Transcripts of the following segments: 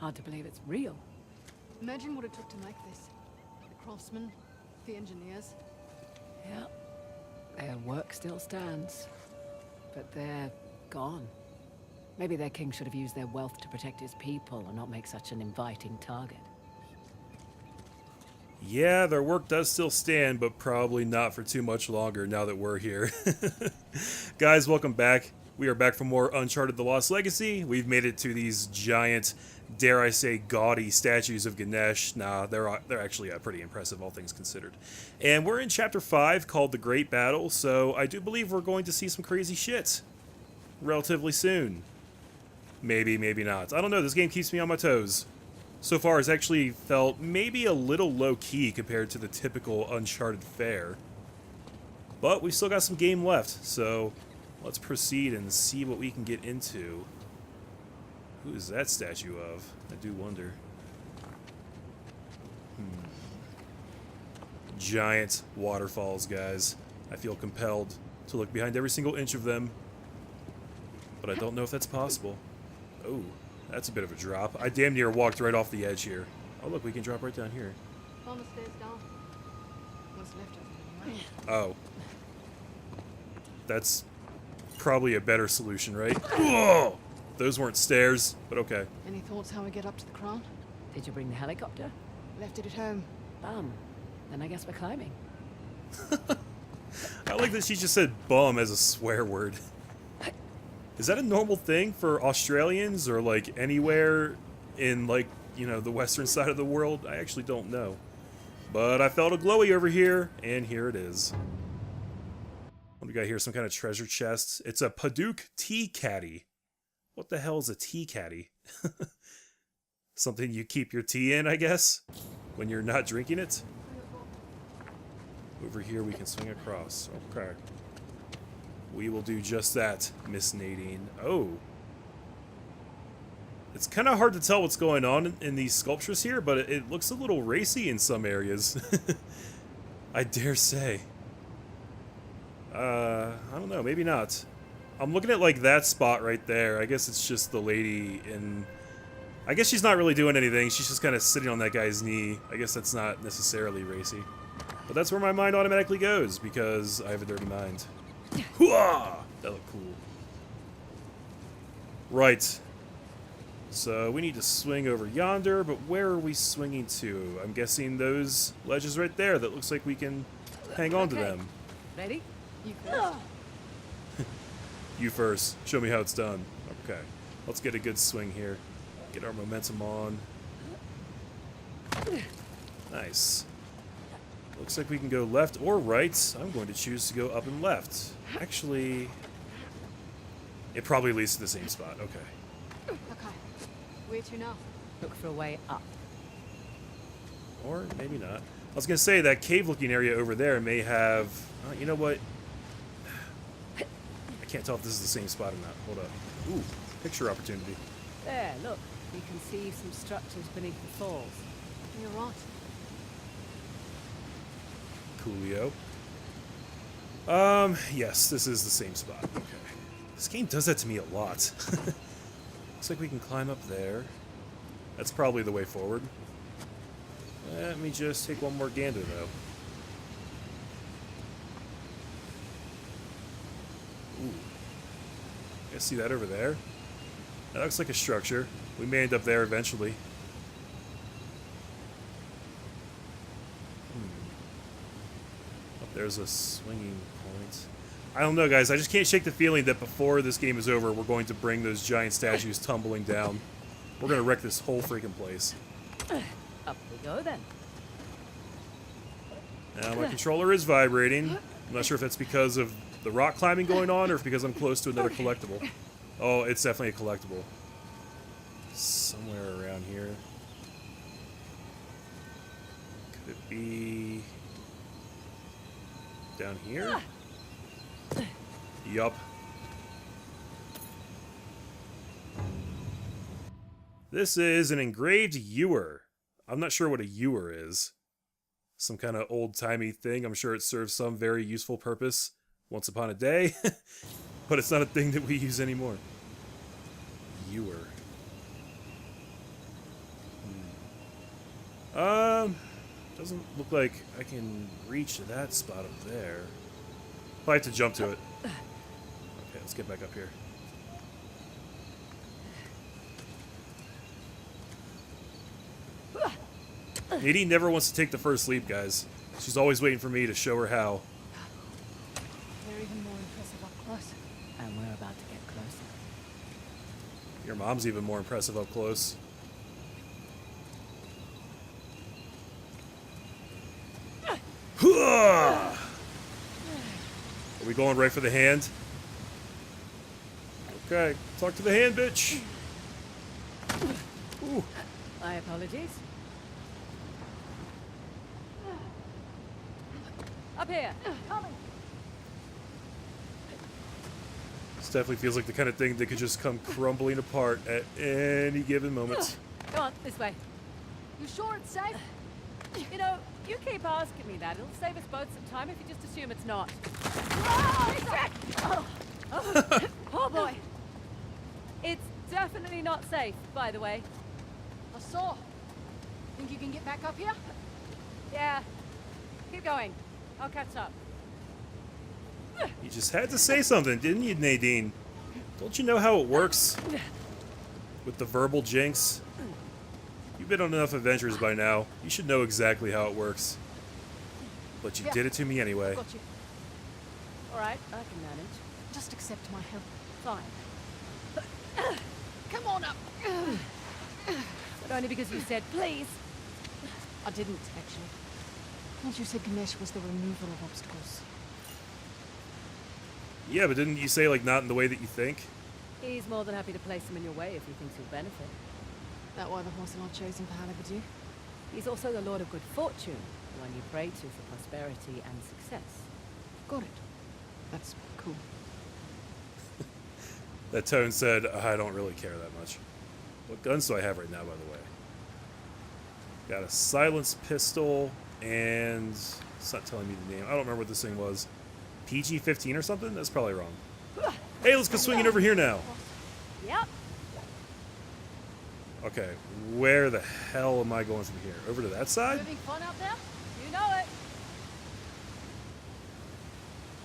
Hard to believe it's real. Imagine what it took to make this. The craftsmen, the engineers. Yeah. Their work still stands. But they're gone. Maybe their king should have used their wealth to protect his people and not make such an inviting target. Yeah, their work does still stand, but probably not for too much longer now that we're here. Guys, welcome back. We are back for more Uncharted: The Lost Legacy. We've made it to these giant, dare I say, gaudy statues of Ganesh. Nah, they're actually pretty impressive, all things considered. And we're in Chapter 5, called The Great Battle, so I do believe we're going to see some crazy shit relatively soon. Maybe, maybe not. I don't know, this game keeps me on my toes. So far, it's actually felt maybe a little low-key compared to the typical Uncharted fare. But we've still got some game left, so let's proceed and see what we can get into. Who is that statue of? I do wonder. Giant waterfalls, guys. I feel compelled to look behind every single inch of them, but I don't know if that's possible. Oh. That's a bit of a drop. I damn near walked right off the edge here. Oh, look, we can drop right down here. On the stairs down. What's left of it anyway. Oh. That's probably a better solution, right? Whoa! Those weren't stairs, but okay. Any thoughts how we get up to the crown? Did you bring the helicopter? Left it at home. Bum. Then I guess we're climbing. I like that she just said bum as a swear word. Is that a normal thing for Australians or, like, anywhere in, like, you know, the western side of the world? I actually don't know. But I felt a glowy over here, and here it is. What do we got here? Some kind of treasure chest. It's a Paduk tea caddy. What the hell is a tea caddy? Something you keep your tea in, I guess? When you're not drinking it? Over here we can swing across. Okay. We will do just that, Miss Nadine. Oh. It's kind of hard to tell what's going on in these sculptures here, but it looks a little racy in some areas. I dare say. I don't know, maybe not. I'm looking at, like, that spot right there. I guess it's just the lady in... I guess she's not really doing anything. She's just kind of sitting on that guy's knee. I guess that's not necessarily racy. But that's where my mind automatically goes, because I have a dirty mind. Hooah! That looked cool. Right. So we need to swing over yonder, but where are we swinging to? I'm guessing those ledges right there. That looks like we can hang on to them. Ready? You first. You first. Show me how it's done. Okay. Let's get a good swing here. Get our momentum on. Nice. Looks like we can go left or right. I'm going to choose to go up and left. Actually, it probably leads to the same spot. Okay. Okay. Where to now? Look for a way up. Or maybe not. I was going to say that cave-looking area over there may have... you know what? I can't tell if this is the same spot or not. Hold up. Ooh, picture opportunity. There, look. You can see some structures beneath the falls. You're right. Coolio. Yes, this is the same spot. Okay. This game does that to me a lot. Looks like we can climb up there. That's probably the way forward. Let me just take one more gander, though. Ooh. You guys see that over there? That looks like a structure. We may end up there eventually. There's a swinging point. I don't know, guys. I just can't shake the feeling that before this game is over, we're going to bring those giant statues tumbling down. We're going to wreck this whole freaking place. Up we go, then. Now, my controller is vibrating. I'm not sure if that's because of the rock climbing going on or if because I'm close to another collectible. Oh, it's definitely a collectible. Somewhere around here. Could it be... down here? Yup. This is an engraved ewer. I'm not sure what a ewer is. Some kind of old-timey thing. I'm sure it serves some very useful purpose once upon a day. But it's not a thing that we use anymore. Ewer. Doesn't look like I can reach that spot up there. Probably have to jump to it. Okay, let's get back up here. Nadine never wants to take the first leap, guys. She's always waiting for me to show her how. They're even more impressive up close. And we're about to get closer. Your mom's even more impressive up close. Are we going right for the hand? Okay, talk to the hand, bitch. Ooh. My apologies. Up here. Coming. This definitely feels like the kind of thing that could just come crumbling apart at any given moment. Come on, this way. You sure it's safe? You know, you keep asking me that. It'll save us both some time if you just assume it's not. Oh boy. It's definitely not safe, by the way. I saw. Think you can get back up here? Yeah. Keep going. I'll catch up. You just had to say something, didn't you, Nadine? Don't you know how it works? With the verbal jinx? You've been on enough adventures by now. You should know exactly how it works. But you did it to me anyway. Got you. All right, I can manage. Just accept my help. Fine. Come on up. But only because you said please. I didn't, actually. Once you said Ganesh was the removal of obstacles. Yeah, but didn't you say, like, not in the way that you think? He's more than happy to place them in your way if he thinks you'll benefit. That why the horse and I chosen for Halibut? He's also the Lord of Good Fortune, the one you pray to for prosperity and success. Got it. That's cool. That tone said, I don't really care that much. What guns do I have right now, by the way? Got a silenced pistol, and it's not telling me the name. I don't remember what this thing was. PG-15 or something? That's probably wrong. Hey, let's go swinging over here now. Yep. Okay, where the hell am I going from here? Over to that side? Having fun out there? You know it.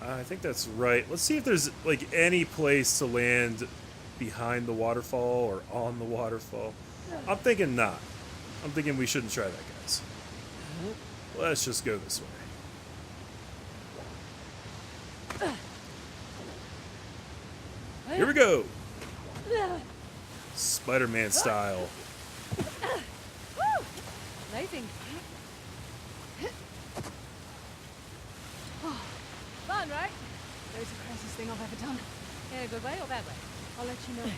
I think that's right. Let's see if there's, like, any place to land behind the waterfall or on the waterfall. I'm thinking not. I'm thinking we shouldn't try that, guys. Let's just go this way. Here we go. Spider-Man style. Amazing. Fun, right? That was the craziest thing I've ever done. In a good way or bad way? I'll let you know.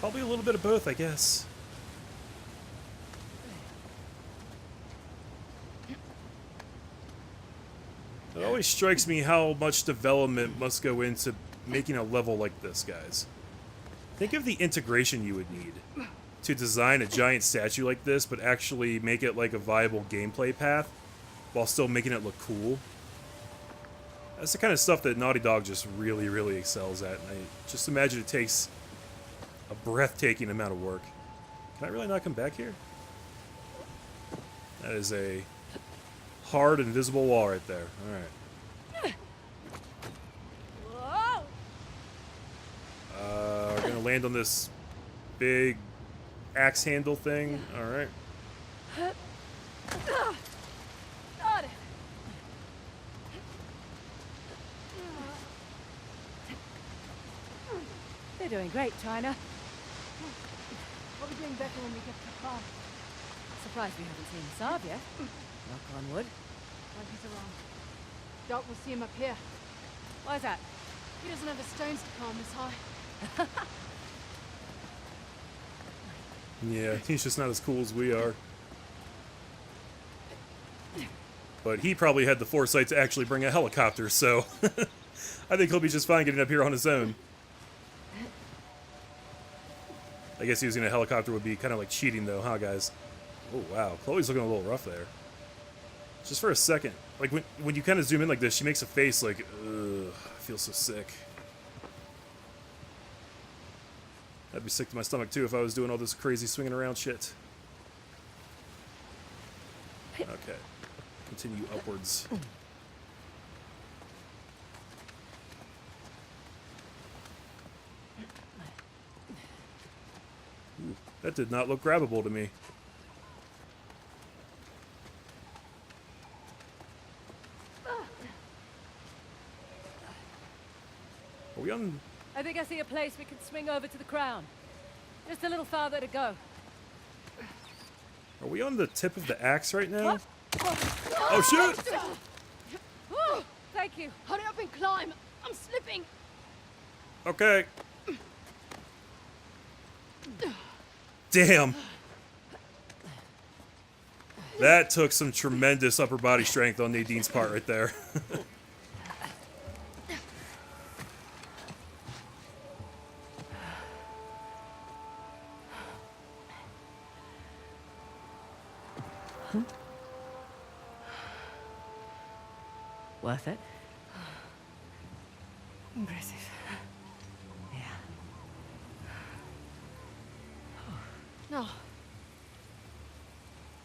Probably a little bit of both, I guess. It always strikes me how much development must go into making a level like this, guys. Think of the integration you would need to design a giant statue like this, but actually make it like a viable gameplay path while still making it look cool. That's the kind of stuff that Naughty Dog just really, really excels at. And I just imagine it takes a breathtaking amount of work. Can I really not come back here? That is a hard, invisible wall right there. Alright. Whoa! We're gonna land on this big axe handle thing. Alright. Got it. They're doing great, China. What are we doing better when we get to the car? Surprised we haven't seen Saab yet. Knock on wood. Like he's around. Doc will see him up here. Why is that? He doesn't have the stones to climb this high. Yeah, he's just not as cool as we are. But he probably had the foresight to actually bring a helicopter, so I think he'll be just fine getting up here on his own. I guess using a helicopter would be kind of like cheating, though, huh, guys? Oh, wow. Chloe's looking a little rough there. Just for a second. Like, when you kind of zoom in like this, she makes a face like, ugh, I feel so sick. I'd be sick to my stomach, too, if I was doing all this crazy swinging around shit. Okay. Continue upwards. Ooh, that did not look grabbable to me. Are we on... I think I see a place we can swing over to the crown. Just a little farther to go. Are we on the tip of the axe right now? What? Oh, shoot! Oh, thank you. Hurry up and climb! I'm slipping! Okay. Damn. That took some tremendous upper body strength on Nadine's part right there. Worth it? Impressive. Yeah. No.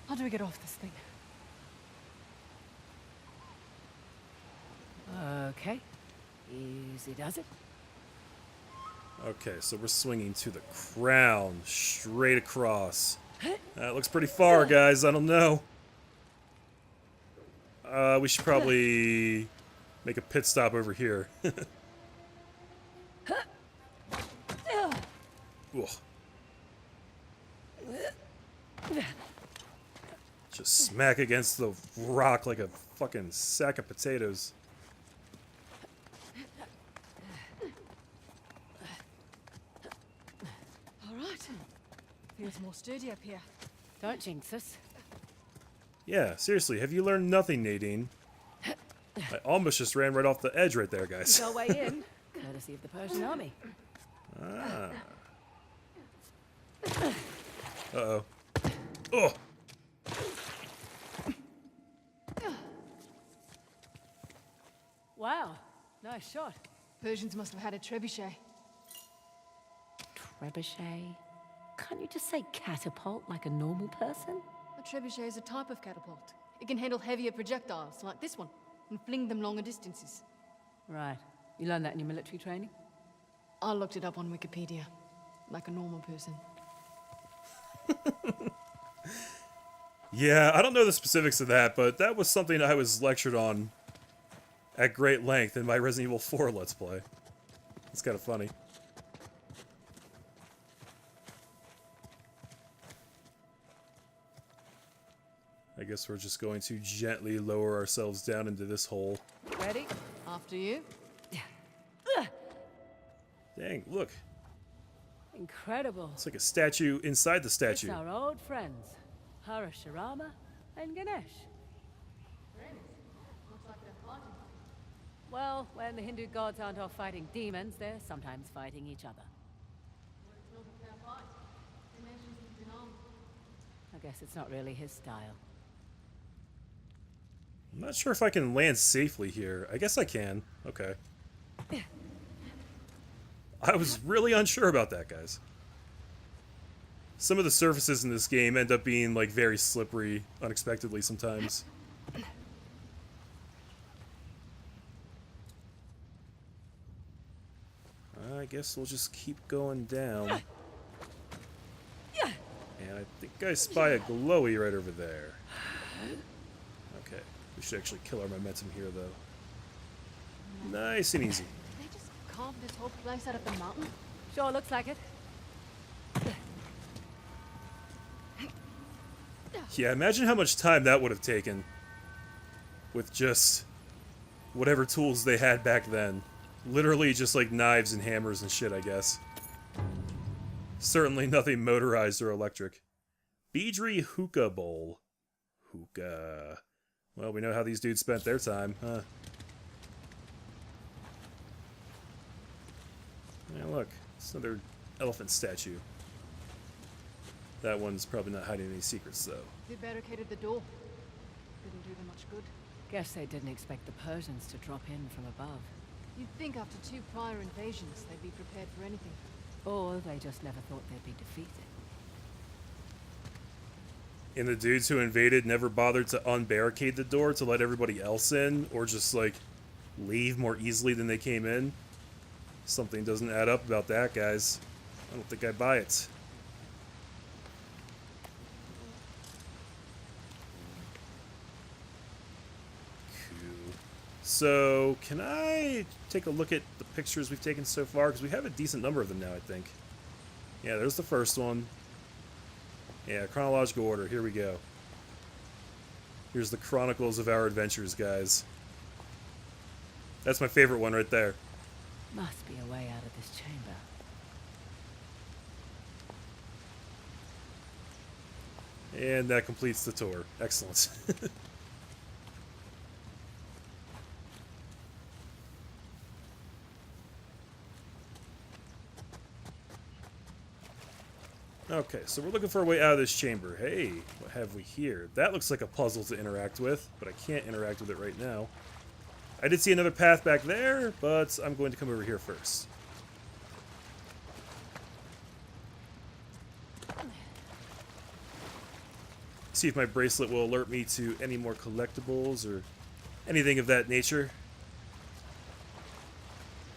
How do we get off this thing? Okay. Easy does it. Okay, so we're swinging to the crown, straight across. That looks pretty far, guys. I don't know. We should probably make a pit stop over here. Ugh. Just smack against the rock like a fucking sack of potatoes. All right. Feels more sturdy up here. Don't jinx us. Yeah, seriously, have you learned nothing, Nadine? I almost just ran right off the edge right there, guys. Our way in, courtesy of the Persian army. Ah. Uh-oh. Oh! Wow, nice shot. Persians must have had a trebuchet. Trebuchet? Can't you just say catapult like a normal person? A trebuchet is a type of catapult. It can handle heavier projectiles, like this one, and fling them longer distances. Right. You learned that in your military training? I looked it up on Wikipedia, like a normal person. Yeah, I don't know the specifics of that, but that was something I was lectured on at great length in my Resident Evil 4 Let's Play. It's kind of funny. I guess we're just going to gently lower ourselves down into this hole. Ready? After you. Dang, look. Incredible. It's like a statue inside the It's statue. our old friends, Parashurama and Ganesh. Well, when the Hindu gods aren't off fighting demons, they're sometimes fighting each other. I guess it's not really his style. I'm not sure if I can land safely here. I guess I can. Okay. I was really unsure about that, guys. Some of the surfaces in this game end up being, like, very slippery unexpectedly sometimes. I guess we'll just keep going down. And I think I spy a glowy right over there. Okay. We should actually kill our momentum here, though. Nice and easy. Did they just carve this whole place out of the mountain? Sure looks like it. Yeah, imagine how much time that would have taken with just whatever tools they had back then. Literally just like knives and hammers and shit, I guess. Certainly nothing motorized or electric. Beedry Hookah Bowl. Hookah. Well, we know how these dudes spent their time, huh? Yeah, look. It's another elephant statue. That one's probably not hiding any secrets, though. They barricaded the door. Didn't do them much good. Guess they didn't expect the Persians to drop in from above. You'd think after 2 prior invasions, they'd be prepared for anything. Or they just never thought they'd be defeated. And the dudes who invaded never bothered to unbarricade the door to let everybody else in, or just, like, leave more easily than they came in. Something doesn't add up about that, guys. I don't think I buy it. Cool. So, can I take a look at the pictures we've taken so far? Because we have a decent number of them now, I think. Yeah, there's the first one. Yeah, chronological order. Here we go. Here's the chronicles of our adventures, guys. That's my favorite one right there. Must be a way out of this chamber. And that completes the tour. Excellent. Okay, so we're looking for a way out of this chamber. Hey, what have we here? That looks like a puzzle to interact with, but I can't interact with it right now. I did see another path back there, but I'm going to come over here first. See if my bracelet will alert me to any more collectibles or anything of that nature.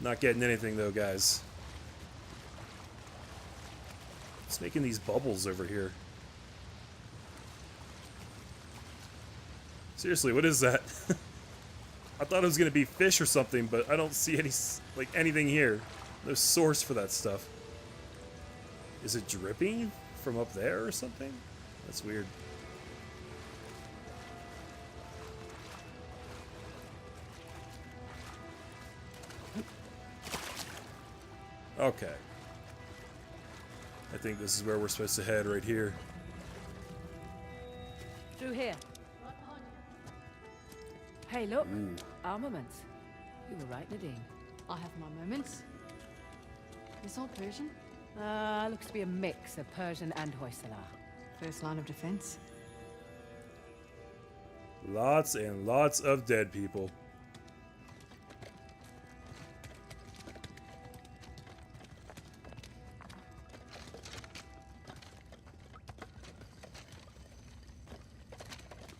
Not getting anything though, guys. It's making these bubbles over here. Seriously, what is that? I thought it was going to be fish or something, but I don't see any, like, anything here. No source for that stuff. Is it dripping from up there or something? That's weird. Okay. I think this is where we're supposed to head, right here. Through here. Hey, look. Ooh. Armaments. You were right, Nadine. I have my moments. This all Persian? Looks to be a mix of Persian and Hoysala. First line of defense. Lots and lots of dead people.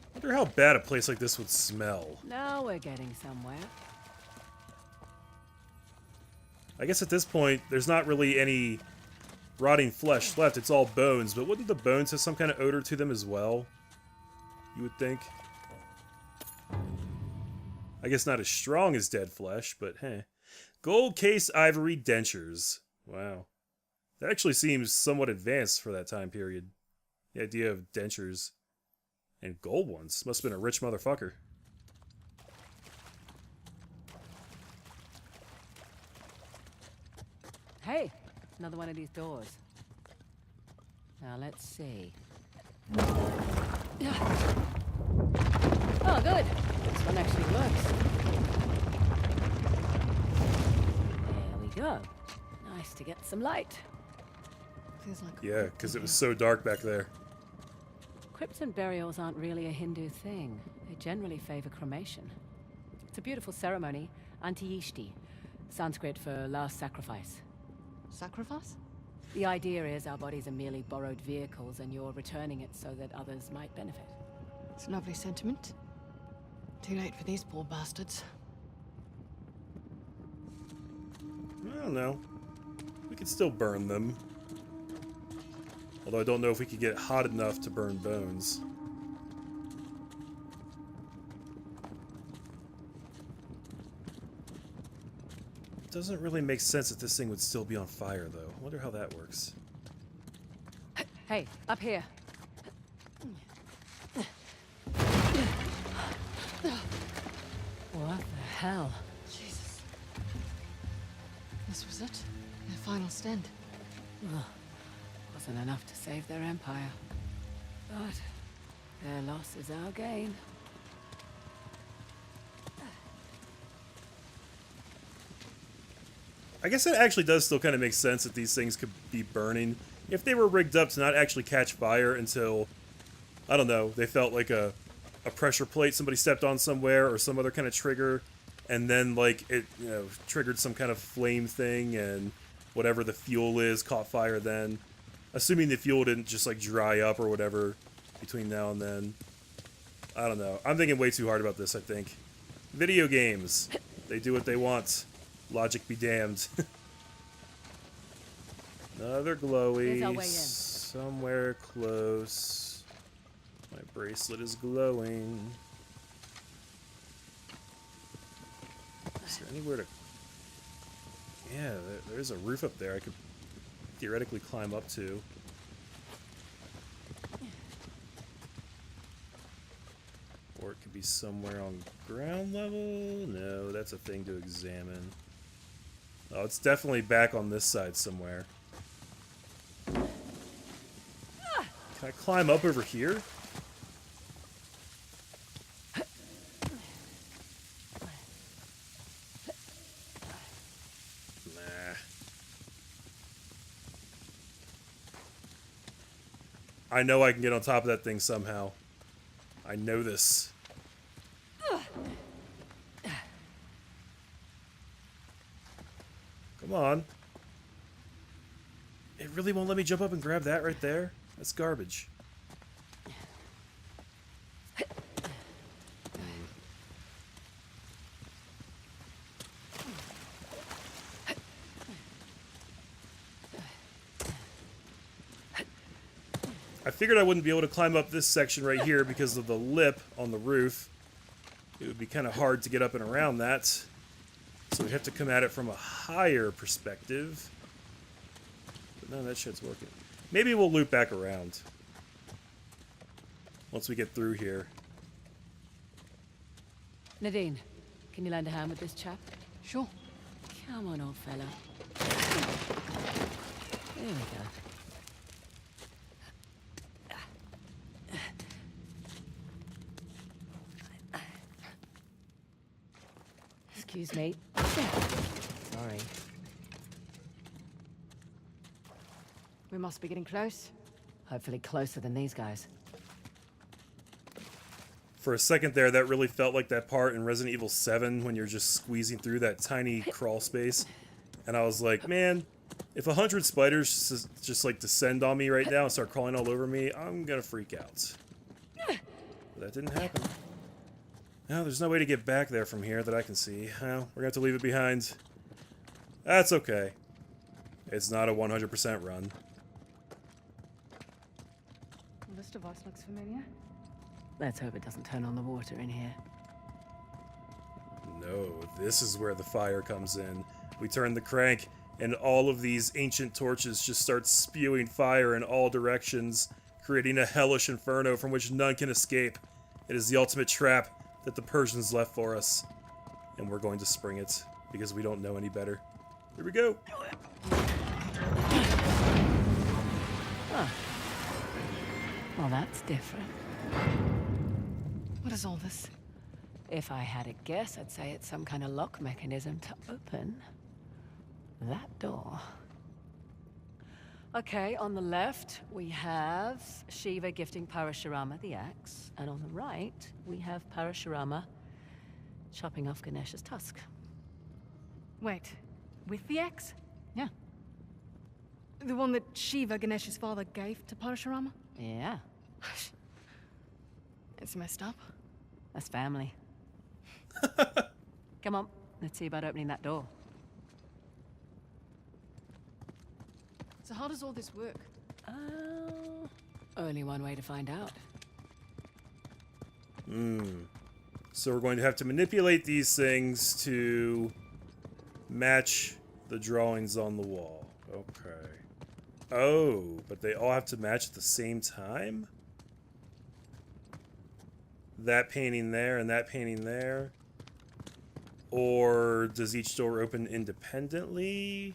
I wonder how bad a place like this would smell. Now we're getting somewhere. I guess at this point, there's not really any rotting flesh left. It's all bones, but wouldn't the bones have some kind of odor to them as well? You would think. I guess not as strong as dead flesh, but hey. Gold case ivory dentures. Wow. That actually seems somewhat advanced for that time period. The idea of dentures. And gold ones. Must have been a rich motherfucker. Hey, another one of these doors. Now let's see. Oh, good. This one actually works. There we go. Nice to get some light. Feels like Yeah, because it was so dark back there. Crypts and burials aren't really a Hindu thing. They generally favor cremation. It's a beautiful ceremony, Antiyishti, Sanskrit for last sacrifice. sacrifice? The idea is our bodies are merely borrowed vehicles and you're returning it so that others might benefit. It's a lovely sentiment. Too late for these poor bastards. I don't know. We could still burn them. Although I don't know if we could get hot enough to burn bones. It doesn't really make sense that this thing would still be on fire, though. I wonder how that works. Hey, up here. What the hell? Jesus. This was it? Their final stand. Ugh. Wasn't enough to save their empire. But their loss is our gain. I guess it actually does still kind of make sense that these things could be burning. If they were rigged up to not actually catch fire until, I don't know, they felt like a pressure plate somebody stepped on somewhere or some other kind of trigger, and then, like, it, you know, triggered some kind of flame thing, and whatever the fuel is caught fire then. Assuming the fuel didn't just, like, dry up or whatever, between now and then. I don't know. I'm thinking way too hard about this, I think. Video games. They do what they want. Logic be damned. Another Here's our glowy. way in. Somewhere close. My bracelet is glowing. Is there anywhere to... Yeah, there's a roof up there I could theoretically climb up to. Or it could be somewhere on ground level. No, that's a thing to examine. Oh, it's definitely back on this side somewhere. Can I climb up over here? Nah. I know I can get on top of that thing somehow. I know this. Come on. It really won't let me jump up and grab that right there? That's garbage. I figured I wouldn't be able to climb up this section right here because of the lip on the roof. It would be kind of hard to get up and around that. So we have to come at it from a higher perspective. But none of that shit's working. Maybe we'll loop back around once we get through here. Nadine, can you lend a hand with this chap? Sure. Come on, old fella. There we go. Excuse me. Sorry. We must be getting close. Hopefully closer than these guys. For a second there, that really felt like that part in Resident Evil 7 when you're just squeezing through that tiny crawl space. And I was like, man, if 100 spiders just like descend on me right now and start crawling all over me, I'm gonna freak out. But that didn't happen. No, there's no way to get back there from here that I can see. Well, we're gonna have to leave it behind. That's okay. It's not a 100% run. This device looks familiar. Let's hope it doesn't turn on the water in here. No, this is where the fire comes in. We turn the crank, and all of these ancient torches just start spewing fire in all directions, creating a hellish inferno from which none can escape. It is the ultimate trap that the Persians left for us. And we're going to spring it, because we don't know any better. Here we go! Huh. Well, that's different. What is all this? If I had a guess, I'd say it's some kind of lock mechanism to open that door. Okay, on the left, we have Shiva gifting Parashurama the axe. And on the right, we have Parashurama chopping off Ganesh's tusk. Wait, with the axe? Yeah. The one that Shiva, Ganesh's father, gave to Parashurama? Yeah, It's messed up. that's family. Come on, let's see about opening that door. So how does all this work? Only one way to find out. So we're going to have to manipulate these things to match the drawings on the wall. Okay. Oh, but they all have to match at the same time? That painting there and that painting there? Or does each door open independently?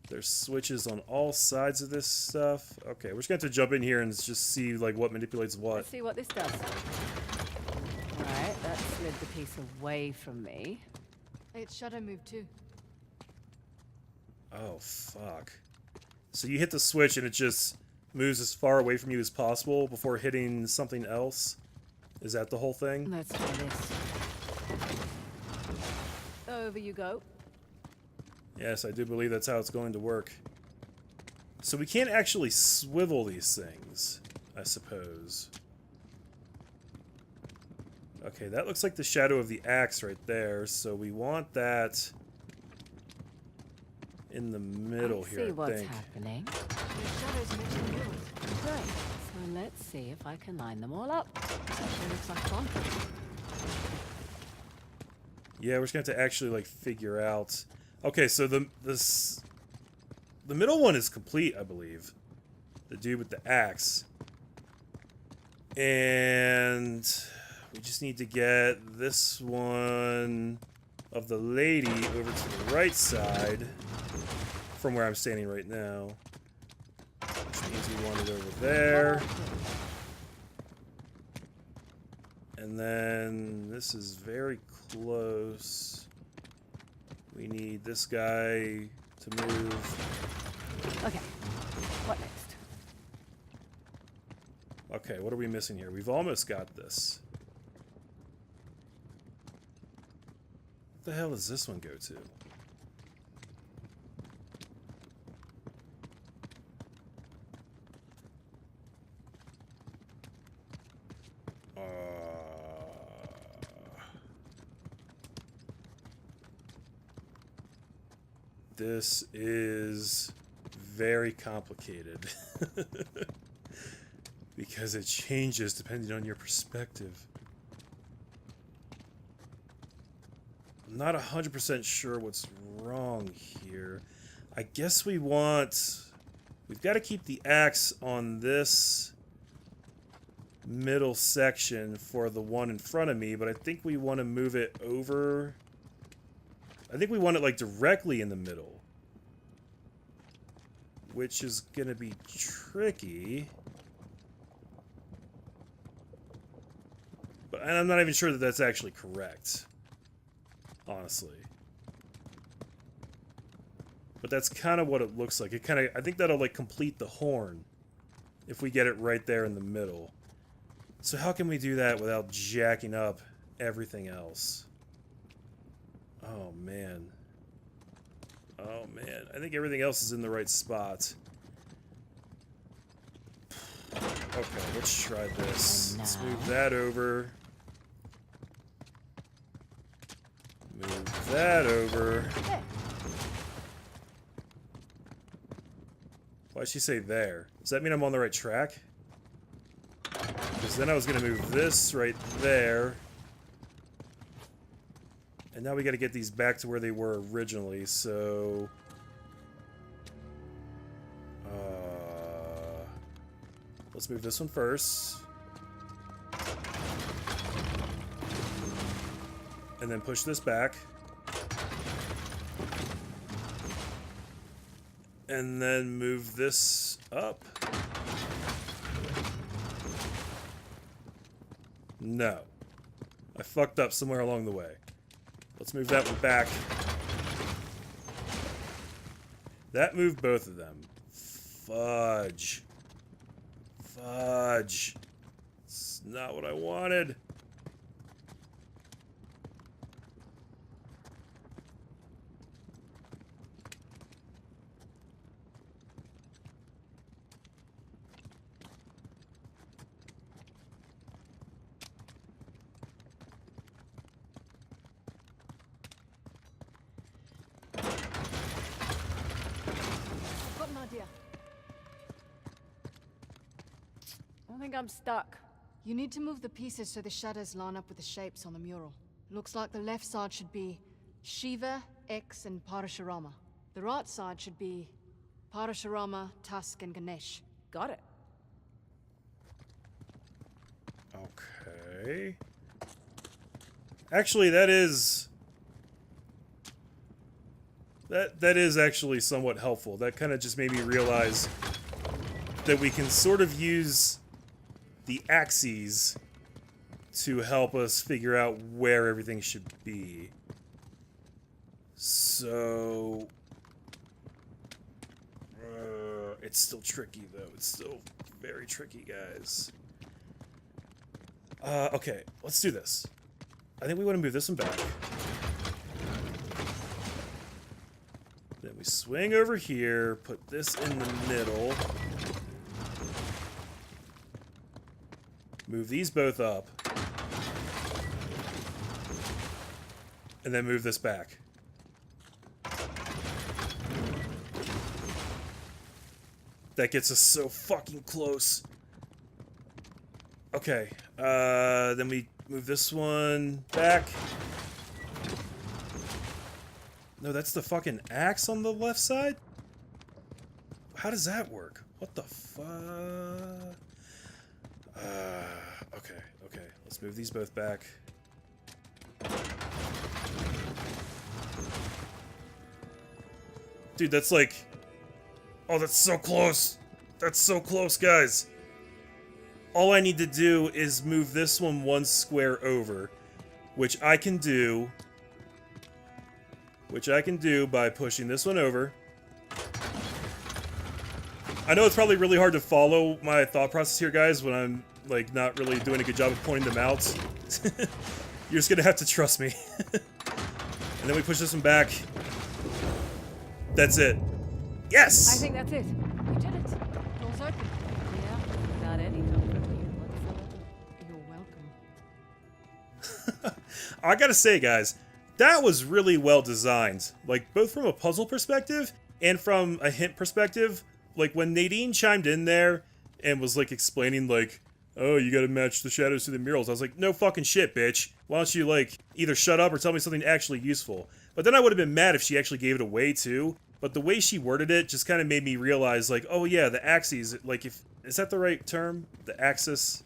There's switches on all sides of this stuff. Okay, we're just going to have to jump in here and just see like what manipulates what. Let's see what this does. Alright, that slid the piece away from me. Hey, it's shadow move too. Oh, fuck. So you hit the switch and it just moves as far away from you as possible before hitting something else? Is that the whole thing? Let's try this. Over you go. Yes, I do believe that's how it's going to work. So we can't actually swivel these things, I suppose. Okay, that looks like the shadow of the axe right there, so we want that in the middle here, I think. What's happening. The shadows matching yours. Great. So let's see if I can line them all up. Actually looks like fun. Yeah, we're just gonna have to actually like figure out. Okay, so the middle one is complete, I believe. The dude with the axe. And we just need to get this one of the lady over to the right side from where I'm standing right now. Which means we want it over there. And then this is very close. We need this guy to move. Okay. What next? Okay, what are we missing here? We've almost got this. What the hell does this one go to? This is very complicated because it changes depending on your perspective. I'm not 100% sure what's wrong here. I guess we've got to keep the axe on this middle section for the one in front of me, but I think we want to move it over. I think we want it like directly in the middle, which is going to be tricky. But I'm not even sure that that's actually correct, honestly. But that's kind of what it looks like. I think that'll like complete the horn if we get it right there in the middle. So how can we do that without jacking up everything else? Oh, man. Oh, man. I think everything else is in the right spot. Okay, let's try this. Let's move that over. Move that over. Why'd she say there? Does that mean I'm on the right track? Because then I was going to move this right there. And now we got to get these back to where they were originally, so... let's move this one first. And then push this back. And then move this up. No. I fucked up somewhere along the way. Let's move that one back. That moved both of them. Fudge. Fudge. It's not what I wanted. Got an idea. I think I'm stuck. You need to move the pieces so the shadows line up with the shapes on the mural. Looks like the left side should be Shiva, X, and Parashurama. The right side should be Parashurama, Tusk, and Ganesh. Got it. Okay. Actually, that is actually somewhat helpful. That kind of just made me realize that we can sort of use the axes to help us figure out where everything should be. So... it's still tricky, though. It's still very tricky, guys. Okay, let's do this. I think we want to move this one back. Then We swing over here, put this in the middle. Move these both up. And then move this back. That gets us so fucking close. Okay, then we move this one back. No, that's the fucking axe on the left side? How does that work? What the fuck? Okay. Let's move these both back. Dude, that's like... Oh, that's so close! That's so close, guys! All I need to do is move this one square over, which I can do by pushing this one over. I know it's probably really hard to follow my thought process here, guys, when I'm, like, not really doing a good job of pointing them out. You're just gonna have to trust me. And then we push this one back. That's it. Yes! I think that's it. You did it. Door's open. Yeah, without any comfort. You're welcome. I gotta say, guys, that was really well designed. Like, both from a puzzle perspective and from a hint perspective. Like, when Nadine chimed in there and was, like, explaining, like, oh, you gotta match the shadows to the murals, I was like, no fucking shit, bitch. Why don't you, like, either shut up or tell me something actually useful? But then I would have been mad if she actually gave it away, too. But the way she worded it just kind of made me realize, like, oh yeah, the axes, like, is that the right term? The axes?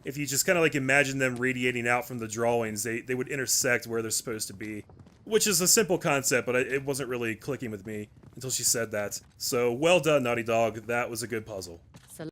If you just kind of, like, imagine them radiating out from the drawings, they would intersect where they're supposed to be. Which is a simple concept, but it wasn't really clicking with me until she said that. So, well done, Naughty Dog. That was a good puzzle.